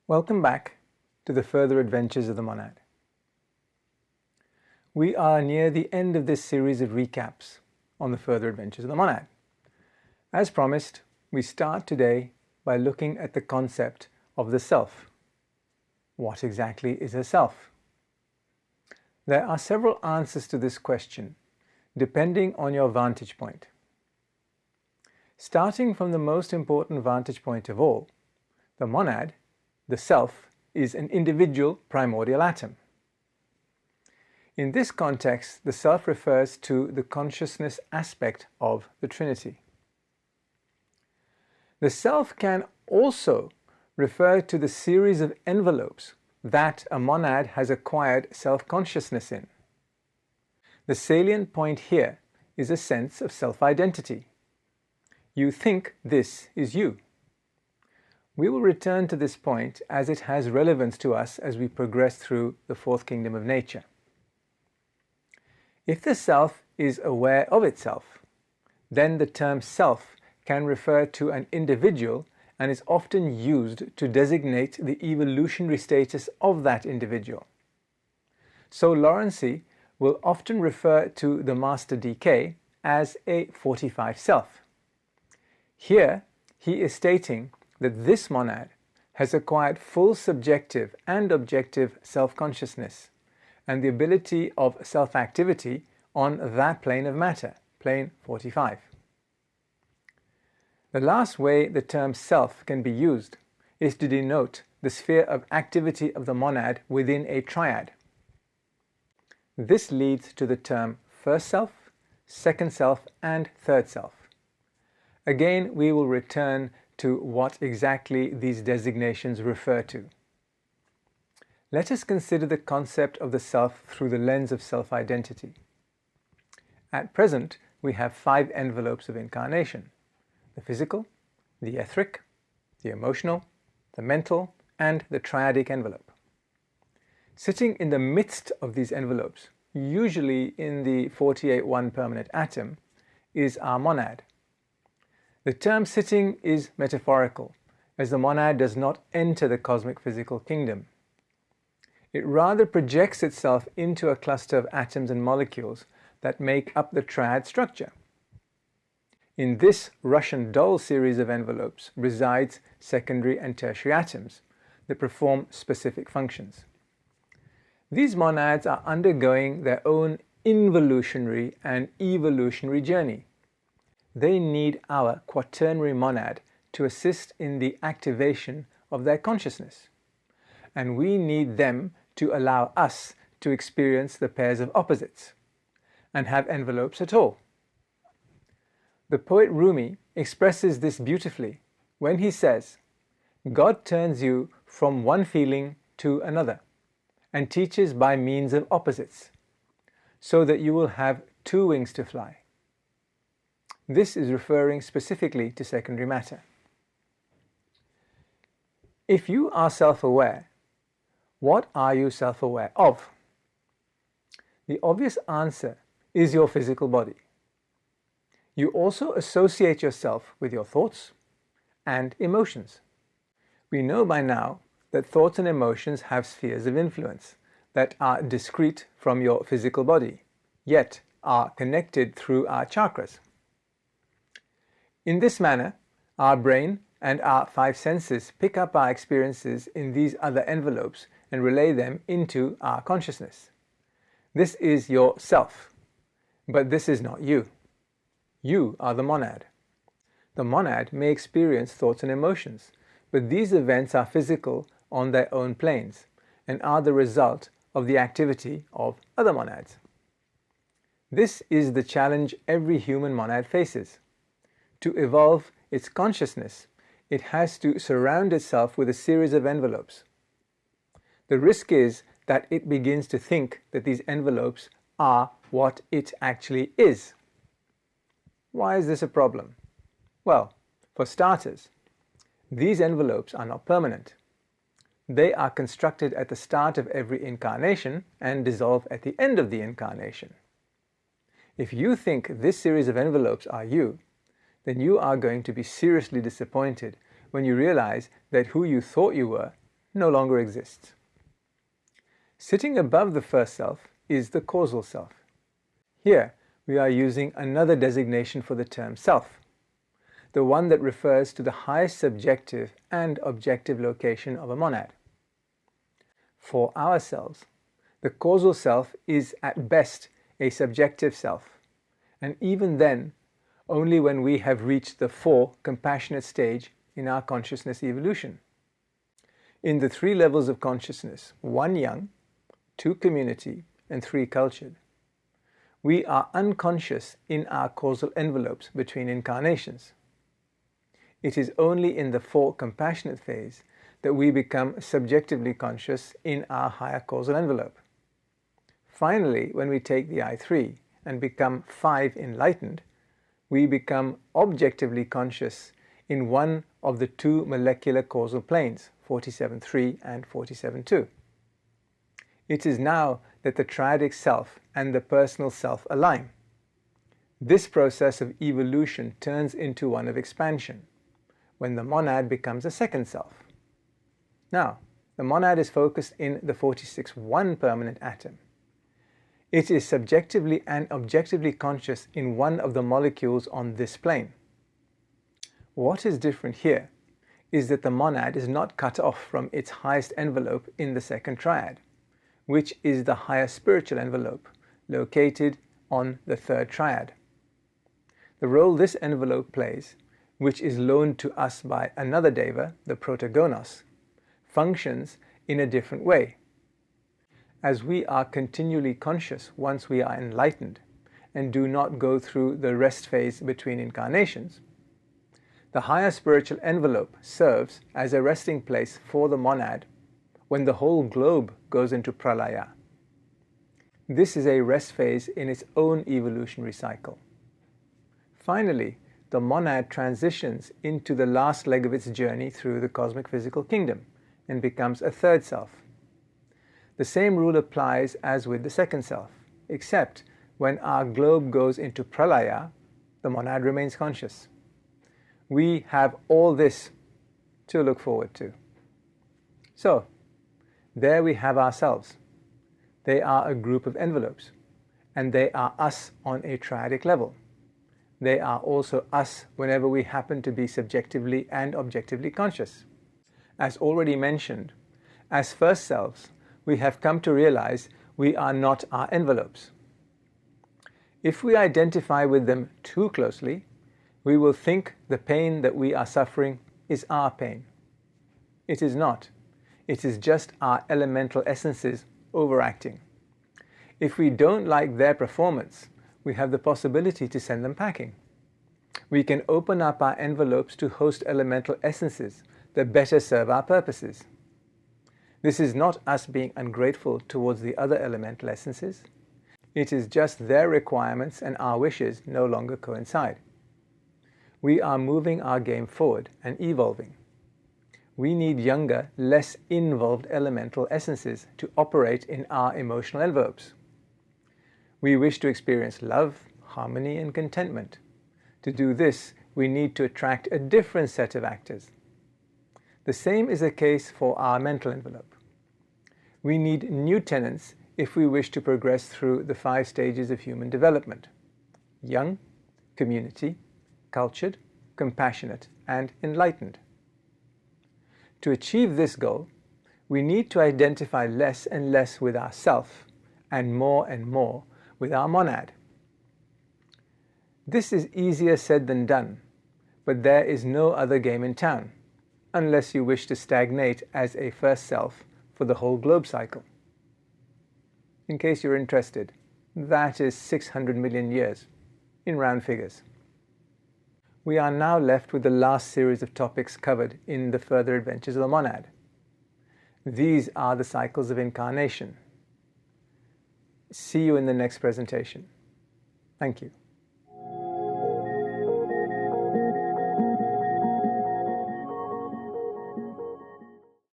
Welcome back to the further adventures of the monad. We are near the end of this series of recaps on the further adventures of the monad. As promised, we start today by looking at the concept of the self. What exactly is a self? There are several answers to this question, depending on your vantage point. Starting from the most important vantage point of all, the monad, the self, is an individual primordial atom. In this context, the self refers to the consciousness aspect of the Trinity. The self can also refer to the series of envelopes that a monad has acquired self-consciousness in. The salient point here is a sense of self-identity. You think this is you. We will return to this point as it has relevance to us as we progress through the fourth kingdom of nature. If the self is aware of itself, then the term self can refer to an individual and is often used to designate the evolutionary status of that individual. So Lawrence will often refer to the master DK as a 45 self. Here he is stating that this monad has acquired full subjective and objective self-consciousness and the ability of self-activity on that plane of matter, plane 45. The last way the term self can be used is to denote the sphere of activity of the monad within a triad. This leads to the term first self, second self, and third self. Again, we will return to what exactly these designations refer to. Let us consider the concept of the self through the lens of self-identity. At present, we have 5 envelopes of incarnation: the physical, the etheric, the emotional, the mental, and the triadic envelope. Sitting in the midst of these envelopes, usually in the 48-1 permanent atom, is our monad. The term sitting is metaphorical, as the monad does not enter the cosmic physical kingdom. It rather projects itself into a cluster of atoms and molecules that make up the triad structure. In this Russian doll series of envelopes resides secondary and tertiary atoms that perform specific functions. These monads are undergoing their own involutionary and evolutionary journey. They need our quaternary monad to assist in the activation of their consciousness, and we need them to allow us to experience the pairs of opposites and have envelopes at all. The poet Rumi expresses this beautifully when he says, "God turns you from one feeling to another and teaches by means of opposites, so that you will have 2 wings to fly." This is referring specifically to secondary matter. If you are self-aware, what are you self-aware of? The obvious answer is your physical body. You also associate yourself with your thoughts and emotions. We know by now that thoughts and emotions have spheres of influence that are discrete from your physical body, yet are connected through our chakras. In this manner, our brain and our 5 senses pick up our experiences in these other envelopes and relay them into our consciousness. This is your self, but this is not you. You are the monad. The monad may experience thoughts and emotions, but these events are physical on their own planes and are the result of the activity of other monads. This is the challenge every human monad faces. To evolve its consciousness, it has to surround itself with a series of envelopes. The risk is that it begins to think that these envelopes are what it actually is. Why is this a problem? Well, for starters, these envelopes are not permanent. They are constructed at the start of every incarnation and dissolve at the end of the incarnation. If you think this series of envelopes are you, then you are going to be seriously disappointed when you realize that who you thought you were no longer exists. Sitting above the first self is the causal self. Here, we are using another designation for the term self, the one that refers to the highest subjective and objective location of a monad. For ourselves, the causal self is at best a subjective self, and even then, only when we have reached the 4 compassionate stage in our consciousness evolution. In the 3 levels of consciousness, 1 young, 2 community, and 3 cultured, we are unconscious in our causal envelopes between incarnations. It is only in the 4 compassionate phase that we become subjectively conscious in our higher causal envelope. Finally, when we take the I3 and become 5 enlightened, we become objectively conscious in one of the 2 molecular causal planes, 47.3 and 47.2. It is now that the triadic self and the personal self align. This process of evolution turns into one of expansion, when the monad becomes a second self. Now, the monad is focused in the 46.1 permanent atom. It is subjectively and objectively conscious in one of the molecules on this plane. What is different here is that the monad is not cut off from its highest envelope in the second triad, which is the higher spiritual envelope located on the third triad. The role this envelope plays, which is loaned to us by another deva, the protagonos, functions in a different way. As we are continually conscious once we are enlightened and do not go through the rest phase between incarnations, the higher spiritual envelope serves as a resting place for the monad when the whole globe goes into pralaya. This is a rest phase in its own evolutionary cycle. Finally, the monad transitions into the last leg of its journey through the cosmic physical kingdom and becomes a third self. The same rule applies as with the second self, except when our globe goes into pralaya, the monad remains conscious. We have all this to look forward to. So, there we have ourselves. They are a group of envelopes, and they are us on a triadic level. They are also us whenever we happen to be subjectively and objectively conscious. As already mentioned, as first selves, we have come to realize we are not our envelopes. If we identify with them too closely, we will think the pain that we are suffering is our pain. It is not. It is just our elemental essences overacting. If we don't like their performance, we have the possibility to send them packing. We can open up our envelopes to host elemental essences that better serve our purposes. This is not us being ungrateful towards the other elemental essences. It is just their requirements and our wishes no longer coincide. We are moving our game forward and evolving. We need younger, less involved elemental essences to operate in our emotional envelopes. We wish to experience love, harmony, and contentment. To do this, we need to attract a different set of actors. The same is the case for our mental envelope. We need new tenants if we wish to progress through the 5 stages of human development: young, community, cultured, compassionate, and enlightened. To achieve this goal, we need to identify less and less with ourself and more with our monad. This is easier said than done, but there is no other game in town, unless you wish to stagnate as a first self for the whole globe cycle. In case you're interested, that is 600 million years, in round figures. We are now left with the last series of topics covered in the further adventures of the monad. These are the cycles of incarnation. See you in the next presentation. Thank you.